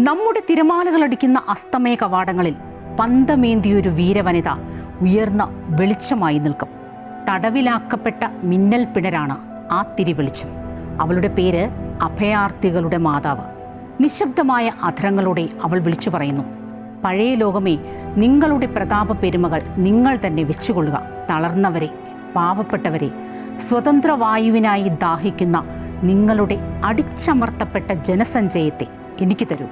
നമ്മുടെ തിരമാലകളടിക്കുന്ന അസ്തമയ കവാടങ്ങളിൽ പന്തമേന്തിയൊരു വീരവനിത ഉയർന്ന വെളിച്ചമായി നിൽക്കും. തടവിലാക്കപ്പെട്ട മിന്നൽ പിണരാണ് ആ തിരിവെളിച്ചം. അവളുടെ പേര് അഭയാർത്ഥികളുടെ മാതാവ്. നിശബ്ദമായ അധരങ്ങളോടെ അവൾ വിളിച്ചു പറയുന്നു, പഴയ ലോകമേ, നിങ്ങളുടെ പ്രതാപ പെരുമകൾ നിങ്ങൾ തന്നെ വെച്ചുകൊള്ളുക. തളർന്നവരെ, പാവപ്പെട്ടവരെ, സ്വതന്ത്രവായുവിനായി ദാഹിക്കുന്ന നിങ്ങളുടെ അടിച്ചമർത്തപ്പെട്ട ജനസഞ്ചയത്തെ എനിക്ക് തരൂ.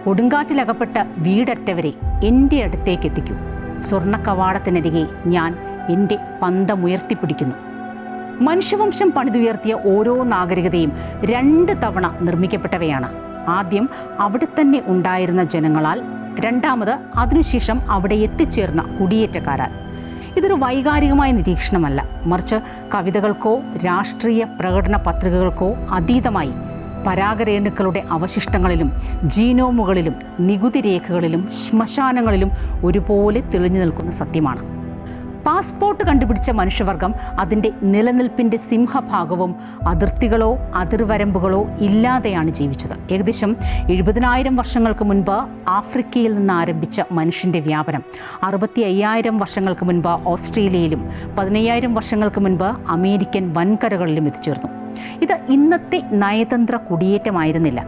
കൊടുങ്കാറ്റിലകപ്പെട്ട വീടറ്റവരെ എൻ്റെ അടുത്തേക്ക് എത്തിക്കൂ. സ്വർണ്ണ കവാടത്തിനരികെ ഞാൻ എൻ്റെ പന്തമുയർത്തിപ്പിടിക്കുന്നു. മനുഷ്യവംശം പണിതുയർത്തിയ ഓരോ നാഗരികതയും 2 തവണ നിർമ്മിക്കപ്പെട്ടവയാണ്. ആദ്യം അവിടെ തന്നെ ഉണ്ടായിരുന്ന ജനങ്ങളാൽ, രണ്ടാമത് അതിനുശേഷം അവിടെ എത്തിച്ചേർന്ന കുടിയേറ്റക്കാരാൽ. ഇതൊരു വൈകാരികമായ നിരീക്ഷണമല്ല, മറിച്ച് കവിതകൾക്കോ രാഷ്ട്രീയ പ്രകടന പത്രികകൾക്കോ അതീതമായി പരാഗരേണുക്കളുടെ അവശിഷ്ടങ്ങളിലും ജീനോമുകളിലും നികുതി രേഖകളിലും ശ്മശാനങ്ങളിലും ഒരുപോലെ തെളിഞ്ഞു നിൽക്കുന്ന സത്യമാണ്. പാസ്പോർട്ട് കണ്ടുപിടിച്ച മനുഷ്യവർഗം അതിൻ്റെ നിലനിൽപ്പിൻ്റെ സിംഹഭാഗവും അതിർത്തികളോ അതിർവരമ്പുകളോ ഇല്ലാതെയാണ് ജീവിച്ചത്. ഏകദേശം 70,000 വർഷങ്ങൾക്ക് മുൻപ് ആഫ്രിക്കയിൽ നിന്ന് ആരംഭിച്ച മനുഷ്യൻ്റെ വ്യാപനം 65,000 വർഷങ്ങൾക്ക് മുൻപ് ഓസ്ട്രേലിയയിലും 15,000 വർഷങ്ങൾക്ക് മുൻപ് അമേരിക്കൻ വൻകരകളിലും എത്തിച്ചേർന്നു. ഇത് ഇന്നത്തെ നയതന്ത്ര കുടിയേറ്റമായിരുന്നില്ല.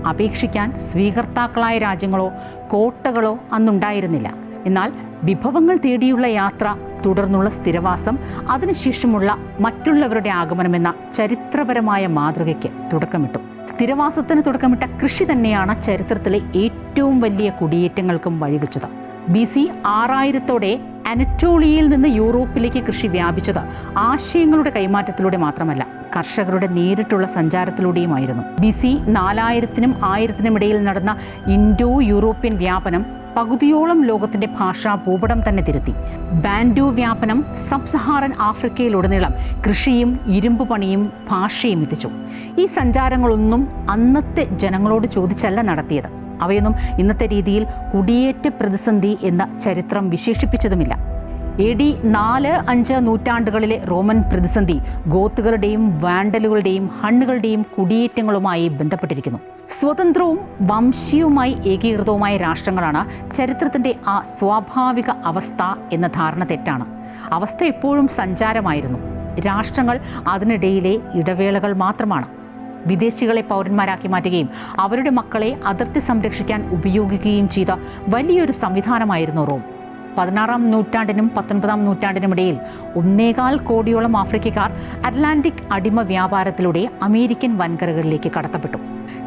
അപേക്ഷിക്കാൻ സ്വീകർത്താക്കളായ രാജ്യങ്ങളോ കോട്ടകളോ അന്നുണ്ടായിരുന്നില്ല. എന്നാൽ വിഭവങ്ങൾ തേടിയുള്ള യാത്ര, തുടർന്നുള്ള സ്ഥിരവാസം, അതിനുശേഷമുള്ള മറ്റുള്ളവരുടെ ആഗമനമെന്ന ചരിത്രപരമായ മാതൃകയ്ക്ക് തുടക്കമിട്ടു. സ്ഥിരവാസത്തിന് തുടക്കമിട്ട കൃഷി തന്നെയാണ് ചരിത്രത്തിലെ ഏറ്റവും വലിയ കുടിയേറ്റങ്ങൾക്കും വഴിവെച്ചത്. BC 6000-ഓടെ അനറ്റോളിയയിൽ നിന്ന് യൂറോപ്പിലേക്ക് കൃഷി വ്യാപിച്ചത് ആശയങ്ങളുടെ കൈമാറ്റത്തിലൂടെ മാത്രമല്ല, കർഷകരുടെ നേരിട്ടുള്ള സഞ്ചാരത്തിലൂടെയുമായിരുന്നു. BC 4000-നും 1000-നും ഇടയിൽ നടന്ന ഇൻഡോ യൂറോപ്യൻ വ്യാപനം പകുതിയോളം ലോകത്തിൻ്റെ ഭാഷാ ഭൂപടം തന്നെ തിരുത്തി. ബാൻഡു വ്യാപനം സബ് സഹാറൻ ആഫ്രിക്കയിലുടനീളം കൃഷിയും ഇരുമ്പ് പണിയും ഭാഷയും എത്തിച്ചു. ഈ സഞ്ചാരങ്ങളൊന്നും അന്നത്തെ ജനങ്ങളോട് ചോദിച്ചല്ല നടത്തിയത്. അവയൊന്നും ഇന്നത്തെ രീതിയിൽ കുടിയേറ്റ പ്രതിസന്ധി എന്ന ചരിത്രം വിശേഷിപ്പിച്ചതുമില്ല. AD 4-5 നൂറ്റാണ്ടുകളിലെ റോമൻ പ്രതിസന്ധി ഗോത്തുകളുടെയും വാൻഡലുകളുടെയും ഹണ്ണുകളുടെയും കുടിയേറ്റങ്ങളുമായി ബന്ധപ്പെട്ടിരിക്കുന്നു. സ്വതന്ത്രവും വംശീയവുമായി ഏകീകൃതവുമായ രാഷ്ട്രങ്ങളാണ് ചരിത്രത്തിൻ്റെ ആ സ്വാഭാവിക അവസ്ഥ എന്ന ധാരണ തെറ്റാണ്. അവസ്ഥ എപ്പോഴും സഞ്ചാരമായിരുന്നു. രാഷ്ട്രങ്ങൾ അതിനിടയിലെ ഇടവേളകൾ മാത്രമാണ്. വിദേശികളെ പൗരന്മാരാക്കി മാറ്റുകയും അവരുടെ മക്കളെ അതിർത്തി സംരക്ഷിക്കാൻ ഉപയോഗിക്കുകയും ചെയ്ത വലിയൊരു സംവിധാനമായിരുന്നു റോം. 16-ാം നൂറ്റാണ്ടിനും 19-ാം നൂറ്റാണ്ടിനും ഇടയിൽ 1.25 കോടിയോളം ആഫ്രിക്കക്കാർ അറ്റ്ലാന്റിക് അടിമ വ്യാപാരത്തിലൂടെ അമേരിക്കൻ വൻകരകളിലേക്ക് കടത്തപ്പെട്ടു.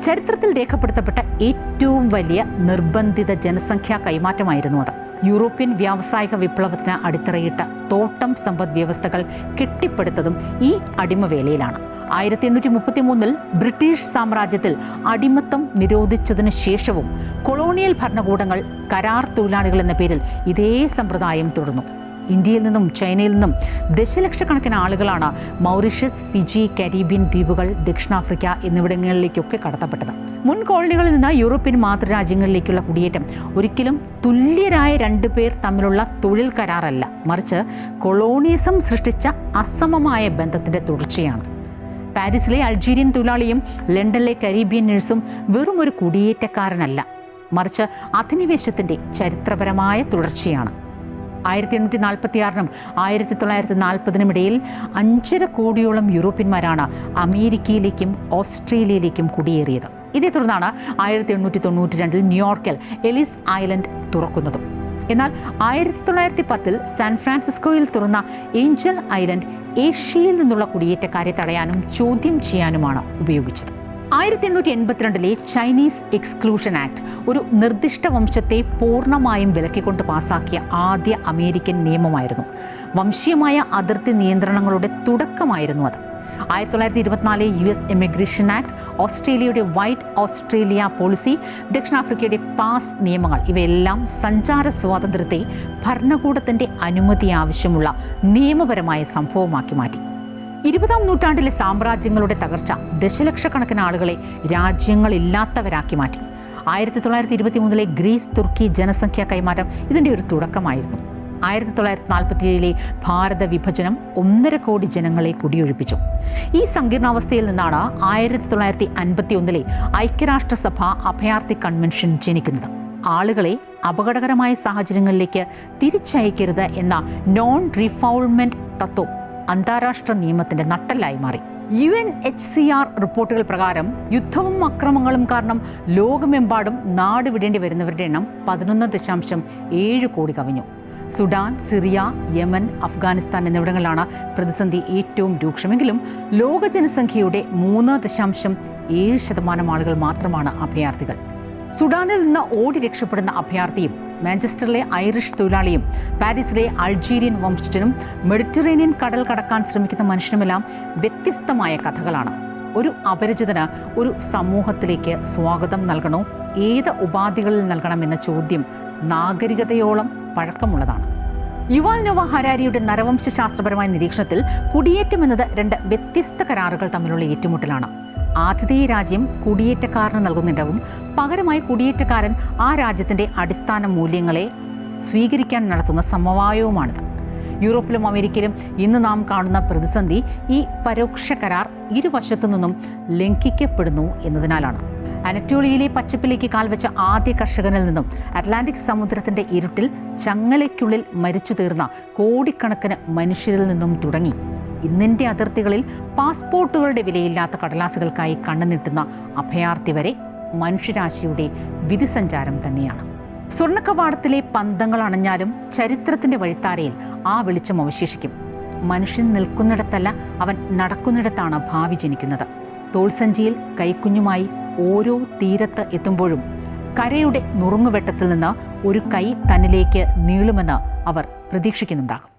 ചരിത്രത്തിൽ രേഖപ്പെടുത്തപ്പെട്ട ഏറ്റവും വലിയ നിർബന്ധിത ജനസംഖ്യാ കൈമാറ്റമായിരുന്നു അത്. യൂറോപ്യൻ വ്യാവസായിക വിപ്ലവത്തിന് അടിത്തറയിട്ട തോട്ടം സമ്പദ് വ്യവസ്ഥകൾ കെട്ടിപ്പടുത്തതും ഈ അടിമവേലയിലാണ്. 1833-ൽ ബ്രിട്ടീഷ് സാമ്രാജ്യത്തിൽ അടിമത്തം നിരോധിച്ചതിനു ശേഷവും കൊളോണിയൽ ഭരണകൂടങ്ങൾ കരാർ തൊഴിലാളികൾ എന്ന പേരിൽ ഇതേ സമ്പ്രദായം തുടർന്നു. ഇന്ത്യയിൽ നിന്നും ചൈനയിൽ നിന്നും ദശലക്ഷക്കണക്കിന് ആളുകളാണ് മൗറീഷ്യസ്, ഫിജി, കരീബിയൻ ദ്വീപുകൾ, ദക്ഷിണാഫ്രിക്ക എന്നിവിടങ്ങളിലേക്കൊക്കെ കടത്തപ്പെട്ടത്. മുൻ കോളനികളിൽ നിന്ന് യൂറോപ്യൻ മാതൃരാജ്യങ്ങളിലേക്കുള്ള കുടിയേറ്റം ഒരിക്കലും തുല്യരായ 2 പേർ തമ്മിലുള്ള തൊഴിൽ കരാറല്ല, മറിച്ച് കൊളോണിയസം സൃഷ്ടിച്ച അസമമായ ബന്ധത്തിൻ്റെ തുടർച്ചയാണ്. പാരീസിലെ അൾജീരിയൻ തൊഴിലാളിയും ലണ്ടനിലെ കരീബിയൻ നഴ്സും വെറും ഒരു കുടിയേറ്റക്കാരനല്ല, മറിച്ച് അധിനിവേശത്തിൻ്റെ ചരിത്രപരമായ തുടർച്ചയാണ്. 1846-നും 1940-നും ഇടയിൽ 5.5 കോടിയോളം യൂറോപ്യന്മാരാണ് അമേരിക്കയിലേക്കും ഓസ്ട്രേലിയയിലേക്കും കുടിയേറിയത്. ഇതേ തുടർന്നാണ് 1892-ൽ ന്യൂയോർക്കിൽ എലിസ് ഐലൻഡ് തുറക്കുന്നതും. എന്നാൽ 1910-ൽ സാൻ ഫ്രാൻസിസ്കോയിൽ തുറന്ന ഏഞ്ചൽ ഐലൻഡ് ഏഷ്യയിൽ നിന്നുള്ള കുടിയേറ്റക്കാരെ തടയാനും ചോദ്യം ചെയ്യാനുമാണ് ഉപയോഗിച്ചത്. 1882-ലെ ചൈനീസ് എക്സ്ക്ലൂഷൻ ആക്ട് ഒരു നിർദ്ദിഷ്ട വംശത്തെ പൂർണ്ണമായും വിലക്കിക്കൊണ്ട് പാസാക്കിയ ആദ്യ അമേരിക്കൻ നിയമമായിരുന്നു. വംശീയമായ അതിർത്തി നിയന്ത്രണങ്ങളുടെ തുടക്കമായിരുന്നു അത്. 1924 US ഇമിഗ്രേഷൻ ആക്ട്, ഓസ്ട്രേലിയയുടെ വൈറ്റ് ഓസ്ട്രേലിയ പോളിസി, ദക്ഷിണാഫ്രിക്കയുടെ പാസ് നിയമങ്ങൾ ഇവയെല്ലാം സഞ്ചാര സ്വാതന്ത്ര്യത്തെ ഭരണകൂടത്തിൻ്റെ അനുമതി ആവശ്യമുള്ള നിയമപരമായ സംഭവമാക്കി മാറ്റി. 20-ാം നൂറ്റാണ്ടിലെ സാമ്രാജ്യങ്ങളുടെ തകർച്ച ദശലക്ഷക്കണക്കിന് ആളുകളെ രാജ്യങ്ങളില്ലാത്തവരാക്കി മാറ്റി. 1923-ലെ ഗ്രീസ് തുർക്കി ജനസംഖ്യാ കൈമാറ്റം ഇതിൻ്റെ ഒരു തുടക്കമായിരുന്നു. 1947 ഭാരത വിഭജനം 1.5 കോടി ജനങ്ങളെ കുടിയൊഴിപ്പിച്ചു. ഈ സങ്കീർണാവസ്ഥയിൽ നിന്നാണ് 1951 ഐക്യരാഷ്ട്രസഭ അഭയാർത്ഥി കൺവെൻഷൻ ജനിക്കുന്നത്. ആളുകളെ അപകടകരമായ സാഹചര്യങ്ങളിലേക്ക് തിരിച്ചയക്കരുത് എന്ന നോൺ റീഫൗൾമെന്റ് തത്വം അന്താരാഷ്ട്ര നിയമത്തിന്റെ നട്ടെല്ലായി മാറി. UNHCR റിപ്പോർട്ടുകൾ പ്രകാരം യുദ്ധവും അക്രമങ്ങളും കാരണം ലോകമെമ്പാടും നാടുവിടേണ്ടി വരുന്നവരുടെ എണ്ണം 11.7 കോടി കവിഞ്ഞു. സുഡാൻ, സിറിയ, യമൻ, അഫ്ഗാനിസ്ഥാൻ എന്നിവിടങ്ങളിലാണ് പ്രതിസന്ധി ഏറ്റവും രൂക്ഷമെങ്കിലും ലോക ജനസംഖ്യയുടെ 3.7% ആളുകൾ മാത്രമാണ് അഭയാർത്ഥികൾ. സുഡാനിൽ നിന്ന് ഓടി രക്ഷപ്പെടുന്ന അഭയാർത്ഥിയും മാഞ്ചസ്റ്ററിലെ ഐറിഷ് തൊഴിലാളിയും പാരീസിലെ അൾജീരിയൻ വംശജനും മെഡിറ്ററേനിയൻ കടൽ കടക്കാൻ ശ്രമിക്കുന്ന മനുഷ്യനുമെല്ലാം വ്യത്യസ്തമായ കഥകളാണ്. ഒരു അപരിചിതന് ഒരു സമൂഹത്തിലേക്ക് സ്വാഗതം നൽകണോ, ഏത് ഉപാധികളിൽ നൽകണമെന്ന ചോദ്യം നാഗരികതയോളം പഴക്കമുള്ളതാണ്. യുവാൽ നോവ ഹരാരിയുടെ നരവംശാസ്ത്രപരമായ നിരീക്ഷണത്തിൽ കുടിയേറ്റം എന്നത് 2 വ്യത്യസ്ത കരാറുകൾ തമ്മിലുള്ള ഏറ്റുമുട്ടലാണ്. ആതിഥേയ രാജ്യം കുടിയേറ്റക്കാരന് നൽകുന്നിടവും പകരമായി കുടിയേറ്റക്കാരൻ ആ രാജ്യത്തിൻ്റെ അടിസ്ഥാന മൂല്യങ്ങളെ സ്വീകരിക്കാൻ നടത്തുന്ന സമവായവുമാണിത്. യൂറോപ്പിലും അമേരിക്കയിലും ഇന്ന് നാം കാണുന്ന പ്രതിസന്ധി ഈ പരോക്ഷ കരാർ ഇരുവശത്തു നിന്നും ലംഘിക്കപ്പെടുന്നു എന്നതിനാലാണ്. അനറ്റോളിയയിലെ പച്ചപ്പിലേക്ക് കാൽവെച്ച ആദ്യ കർഷകനിൽ നിന്നും അറ്റ്ലാന്റിക് സമുദ്രത്തിൻ്റെ ഇരുട്ടിൽ ചങ്ങലയ്ക്കുള്ളിൽ മരിച്ചു തീർന്ന കോടിക്കണക്കിന് മനുഷ്യരിൽ നിന്നും തുടങ്ങി ഇന്നിൻ്റെ അതിർത്തികളിൽ പാസ്പോർട്ടുകളുടെ വിലയില്ലാത്ത കടലാസുകൾക്കായി കണ്ണുനീട്ടുന്ന അഭയാർത്ഥി വരെ മനുഷ്യരാശിയുടെ വിധിസഞ്ചാരം തന്നെയാണ്. സ്വർണ്ണക്കവാടത്തിലെ പന്തങ്ങൾ അണഞ്ഞാലും ചരിത്രത്തിൻ്റെ വഴിത്താരയിൽ ആ വെളിച്ചം അവശേഷിക്കും. മനുഷ്യൻ നിൽക്കുന്നിടത്തല്ല, അവൻ നടക്കുന്നിടത്താണ് ഭാവി ജനിക്കുന്നത്. തോൾസഞ്ചിയിൽ കൈക്കുഞ്ഞുമായി ഓരോ തീരത്ത് എത്തുമ്പോഴും കരയുടെ നുറുങ്ങുവെട്ടത്തിൽ നിന്ന് ഒരു കൈ തന്നിലേക്ക് നീളുമെന്ന് അവർ പ്രതീക്ഷിക്കുന്നുണ്ടാകും.